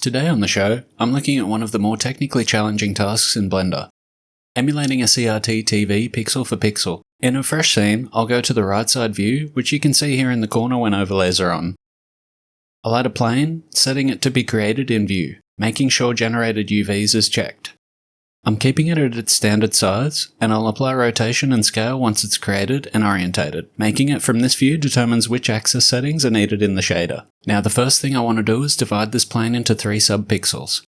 Today on the show, I'm looking at one of the more technically challenging tasks in Blender, emulating a CRT TV pixel for pixel. In a fresh scene, I'll go to the right side view, which you can see here in the corner when overlays are on. I'll add a plane, setting it to be created in view, making sure generated UVs is checked. I'm keeping it at its standard size, and I'll apply rotation and scale once it's created and orientated. Making it from this view determines which axis settings are needed in the shader. Now the first thing I want to do is divide this plane into 3 subpixels.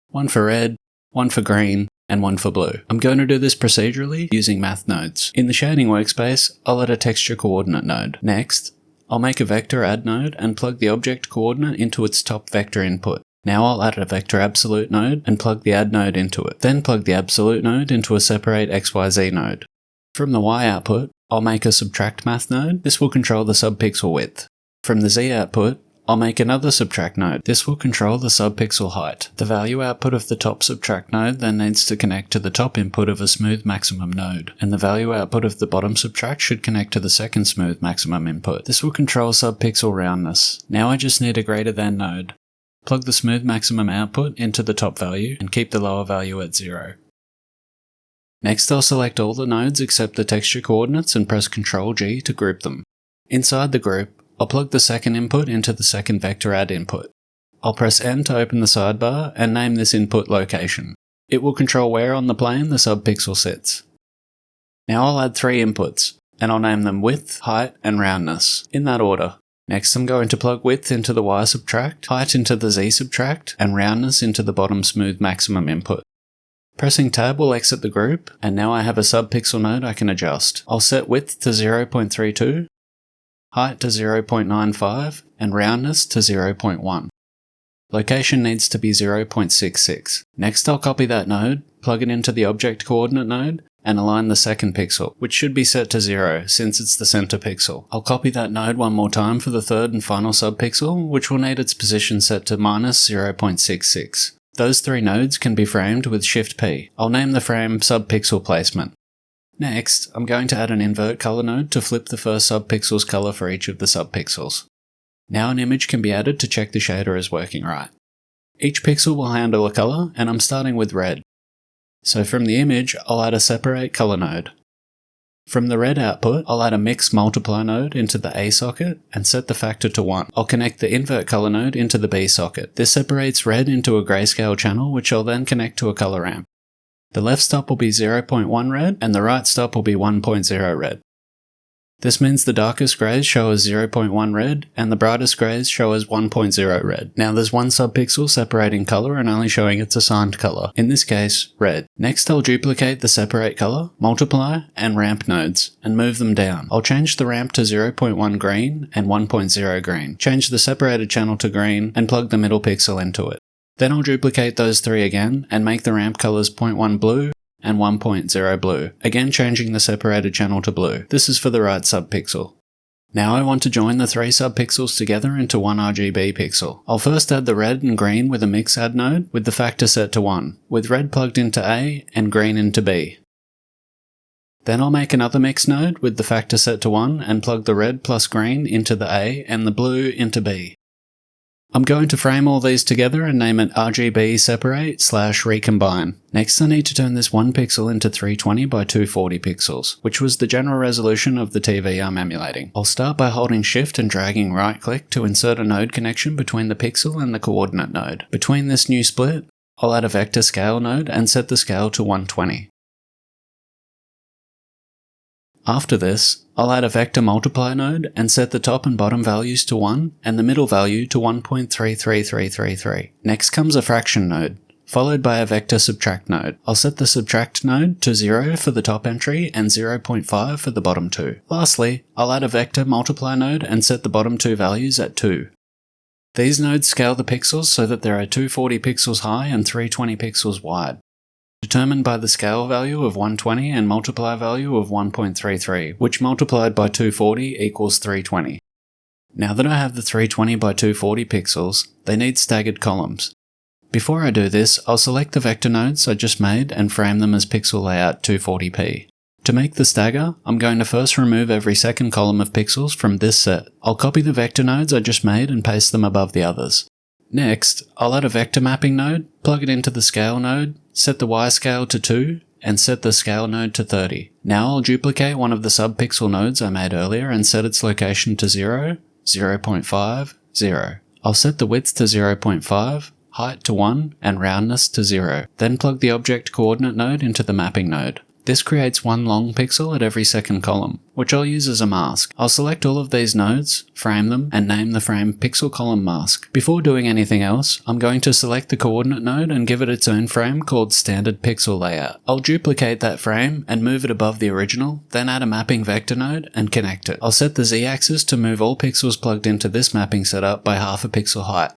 One for red, one for green, and one for blue. I'm going to do this procedurally using math nodes. In the shading workspace, I'll add a texture coordinate node. Next, I'll make a vector add node and plug the object coordinate into its top vector input. Now I'll add a vector absolute node and plug the add node into it. Then plug the absolute node into a separate XYZ node. From the Y output, I'll make a subtract math node. This will control the subpixel width. From the Z output, I'll make another subtract node. This will control the subpixel height. The value output of the top subtract node then needs to connect to the top input of a smooth maximum node, and the value output of the bottom subtract should connect to the second smooth maximum input. This will control subpixel roundness. Now I just need a greater than node. Plug the smooth maximum output into the top value and keep the lower value at 0. Next I'll select all the nodes except the texture coordinates and press Ctrl G to group them. Inside the group, I'll plug the second input into the second vector add input. I'll press N to open the sidebar and name this input location. It will control where on the plane the subpixel sits. Now I'll add 3 inputs, and I'll name them width, height, and roundness, in that order. Next I'm going to plug width into the Y subtract, height into the Z subtract, and roundness into the bottom smooth maximum input. Pressing Tab will exit the group, and now I have a subpixel node I can adjust. I'll set width to 0.32, height to 0.95, and roundness to 0.1. Location needs to be 0.66. Next I'll copy that node, plug it into the object coordinate node, and align the second pixel, which should be set to 0 since it's the center pixel. I'll copy that node one more time for the third and final subpixel, which will need its position set to minus 0.66. Those 3 nodes can be framed with Shift P. I'll name the frame subpixel placement. Next, I'm going to add an invert color node to flip the first subpixel's color for each of the subpixels. Now an image can be added to check the shader is working right. Each pixel will handle a color, and I'm starting with red. So from the image, I'll add a separate color node. From the red output, I'll add a mix multiply node into the A socket and set the factor to 1. I'll connect the invert color node into the B socket. This separates red into a grayscale channel, which I'll then connect to a color ramp. The left stop will be 0.1 red and the right stop will be 1.0 red. This means the darkest greys show as 0.1 red and the brightest greys show as 1.0 red. Now there's one subpixel separating color and only showing its assigned color, in this case red. Next I'll duplicate the separate color, multiply, and ramp nodes and move them down. I'll change the ramp to 0.1 green and 1.0 green, change the separated channel to green, and plug the middle pixel into it. Then I'll duplicate those 3 again and make the ramp colors 0.1 blue and 1.0 blue, again changing the separated channel to blue. This is for the right subpixel. Now I want to join the 3 subpixels together into one RGB pixel. I'll first add the red and green with a mix add node with the factor set to 1, with red plugged into A and green into B. Then I'll make another mix node with the factor set to 1 and plug the red plus green into the A and the blue into B. I'm going to frame all these together and name it RGB separate / recombine. Next I need to turn this 1 pixel into 320 by 240 pixels, which was the general resolution of the TV I'm emulating. I'll start by holding Shift and dragging right click to insert a node connection between the pixel and the coordinate node. Between this new split, I'll add a vector scale node and set the scale to 120. After this, I'll add a vector multiply node and set the top and bottom values to 1 and the middle value to 1.33333. Next comes a fraction node, followed by a vector subtract node. I'll set the subtract node to 0 for the top entry and 0.5 for the bottom 2. Lastly, I'll add a vector multiply node and set the bottom 2 values at 2. These nodes scale the pixels so that there are 240 pixels high and 320 pixels wide, determined by the scale value of 120 and multiply value of 1.33, which multiplied by 240 equals 320. Now that I have the 320 by 240 pixels, they need staggered columns. Before I do this, I'll select the vector nodes I just made and frame them as pixel layout 240p. To make the stagger, I'm going to first remove every second column of pixels from this set. I'll copy the vector nodes I just made and paste them above the others. Next, I'll add a vector mapping node, plug it into the scale node, set the Y scale to 2, and set the scale node to 30. Now I'll duplicate one of the subpixel nodes I made earlier and set its location to 0, 0.5, 0. I'll set the width to 0.5, height to 1, and roundness to 0. Then plug the object coordinate node into the mapping node. This creates one long pixel at every second column, which I'll use as a mask. I'll select all of these nodes, frame them, and name the frame pixel column mask. Before doing anything else, I'm going to select the coordinate node and give it its own frame called standard pixel layout. I'll duplicate that frame and move it above the original, then add a mapping vector node and connect it. I'll set the z-axis to move all pixels plugged into this mapping setup by half a pixel height.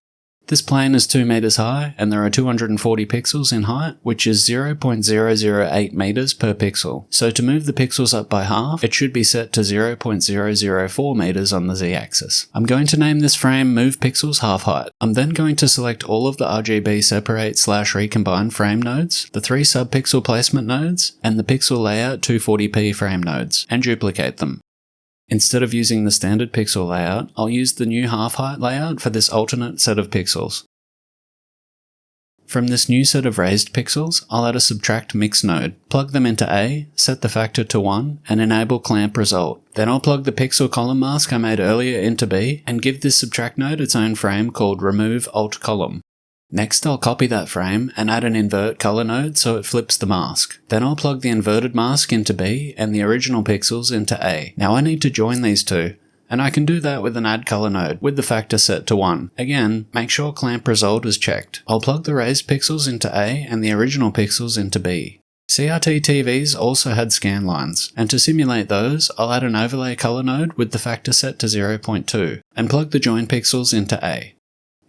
This plane is 2 meters high and there are 240 pixels in height, which is 0.008 meters per pixel. So to move the pixels up by half, it should be set to 0.004 meters on the z-axis. I'm going to name this frame Move Pixels Half Height. I'm then going to select all of the RGB separate/recombine frame nodes, the 3 subpixel placement nodes, and the pixel layout 240p frame nodes, and duplicate them. Instead of using the standard pixel layout, I'll use the new half-height layout for this alternate set of pixels. From this new set of raised pixels, I'll add a subtract mix node, plug them into A, set the factor to 1, and enable clamp result. Then I'll plug the pixel column mask I made earlier into B, and give this subtract node its own frame called remove alt column. Next I'll copy that frame and add an invert color node so it flips the mask. Then I'll plug the inverted mask into B and the original pixels into A. Now I need to join these two, and I can do that with an add color node with the factor set to 1. Again, make sure clamp result is checked. I'll plug the raised pixels into A and the original pixels into B. CRT TVs also had scanlines, and to simulate those, I'll add an overlay color node with the factor set to 0.2, and plug the join pixels into A.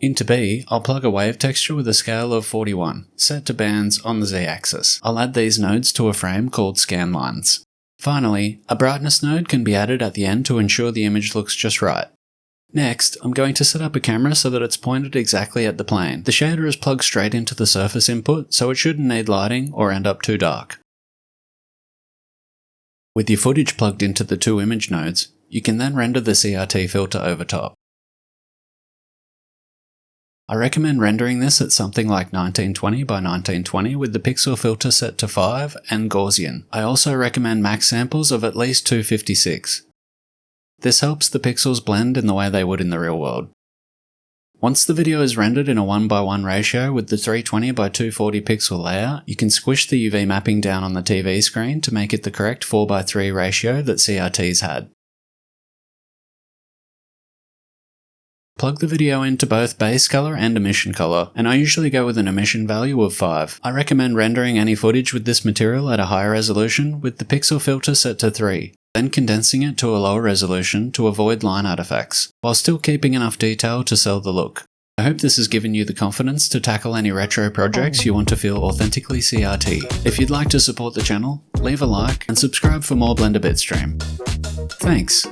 Into B, I'll plug a wave texture with a scale of 41, set to bands on the z-axis. I'll add these nodes to a frame called scanlines. Finally, a brightness node can be added at the end to ensure the image looks just right. Next, I'm going to set up a camera so that it's pointed exactly at the plane. The shader is plugged straight into the surface input, so it shouldn't need lighting or end up too dark. With your footage plugged into the 2 image nodes, you can then render the CRT filter over top. I recommend rendering this at something like 1920 by 1920 with the pixel filter set to 5 and Gaussian. I also recommend max samples of at least 256. This helps the pixels blend in the way they would in the real world. Once the video is rendered in a 1:1 ratio with the 320 by 240 pixel layout, you can squish the UV mapping down on the TV screen to make it the correct 4:3 ratio that CRTs had. Plug the video into both base color and emission color, and I usually go with an emission value of 5. I recommend rendering any footage with this material at a higher resolution with the pixel filter set to 3, then condensing it to a lower resolution to avoid line artifacts, while still keeping enough detail to sell the look. I hope this has given you the confidence to tackle any retro projects you want to feel authentically CRT. If you'd like to support the channel, leave a like and subscribe for more Blender Bitstream. Thanks!